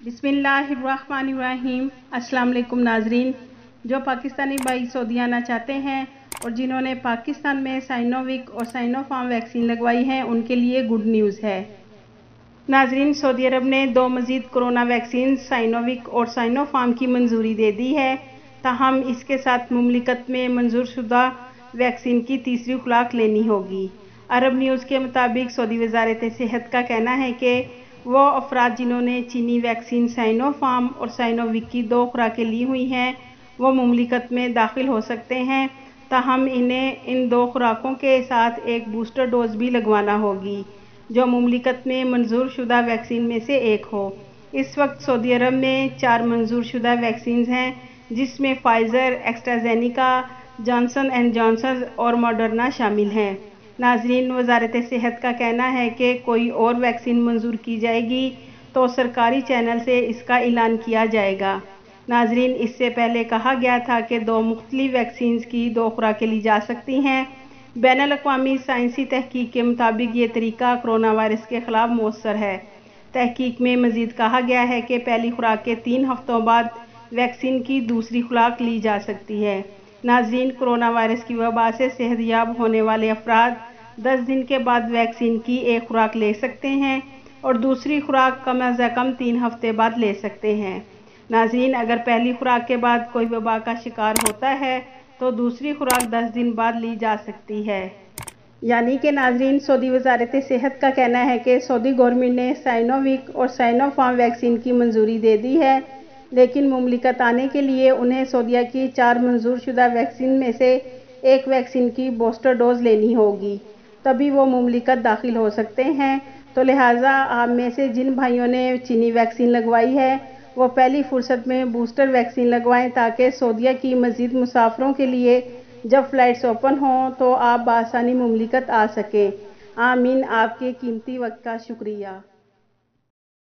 बिस्मिल्लाहिर्रहमानिर्रहीम। अस्सलाम वालेकुम नाजरीन। जो पाकिस्तानी भाई सऊदी आना चाहते हैं और जिन्होंने पाकिस्तान में साइनोविक और साइनोफार्म वैक्सीन लगवाई है उनके लिए गुड न्यूज़ है। नाजरीन, सऊदी अरब ने 2 मज़ीद कोरोना वैक्सीन साइनोविक और साइनोफार्म की मंजूरी दे दी है। ताहम इसके साथ मुमलिकत में मंजूर शुदा वैक्सीन की तीसरी खुराक लेनी होगी। अरब न्यूज़ के मुताबिक सऊदी वज़ारत सेहत का कहना है कि वो अफराद जिन्होंने चीनी वैक्सीन साइनोफार्म और साइनोविक की 2 खुराकें ली हुई हैं वो मुमलिकत में दाखिल हो सकते हैं। ताहम इन्हें इन 2 खुराकों के साथ एक बूस्टर डोज भी लगवाना होगी जो मुमलिकत में मंजूर शुदा वैक्सीन में से एक हो। इस वक्त सऊदी अरब में 4 मंजूर शुदा वैक्सीन हैं जिसमें Pfizer, AstraZeneca, Johnson and Johnson और मॉडर्ना शामिल हैं। नाजरीन, वज़ारत सेहत का कहना है कि कोई और वैक्सीन मंजूर की जाएगी तो सरकारी चैनल से इसका ऐलान किया जाएगा। नाजरीन, इससे पहले कहा गया था कि 2 मुख्तलिफ वैक्सीन की 2 खुराकें ली जा सकती हैं। बैनुल-अक़वामी साइंसी तहकीक के मुताबिक ये तरीका कोरोना वायरस के ख़िलाफ़ मौसर है। तहकीक में मज़ीद कहा गया है कि पहली खुराक के 3 हफ्तों बाद वैक्सीन की दूसरी खुराक ली जा सकती है। नाजरीन, कोरोना वायरस की वबा से सेहतयाब होने वाले अफराद 10 दिन के बाद वैक्सीन की एक खुराक ले सकते हैं और दूसरी खुराक कम अज़ कम 3 हफ्ते बाद ले सकते हैं। नाजरीन, अगर पहली खुराक के बाद कोई वबा का शिकार होता है तो दूसरी खुराक 10 दिन बाद ली जा सकती है। यानी कि नाजरीन, सऊदी वज़ारत सेहत का कहना है कि सऊदी गवर्नमेंट ने साइनोविक और साइनोफार्म वैक्सीन की मंजूरी दे दी है, लेकिन मुमलिकत आने के लिए उन्हें सऊदीया की 4 मंजूर शुदा वैक्सीन में से एक वैक्सीन की बूस्टर डोज लेनी होगी, तभी वो मुमलिकत दाखिल हो सकते हैं। तो लिहाजा आप में से जिन भाइयों ने चीनी वैक्सीन लगवाई है वो पहली फुर्सत में बूस्टर वैक्सीन लगवाएं ताकि सऊदीया की मज़ीद मुसाफिरों के लिए जब फ़्लाइट्स ओपन हों तो आप बआसानी मुमलिकत आ सकें। आमीन। आपके कीमती वक्त का शुक्रिया।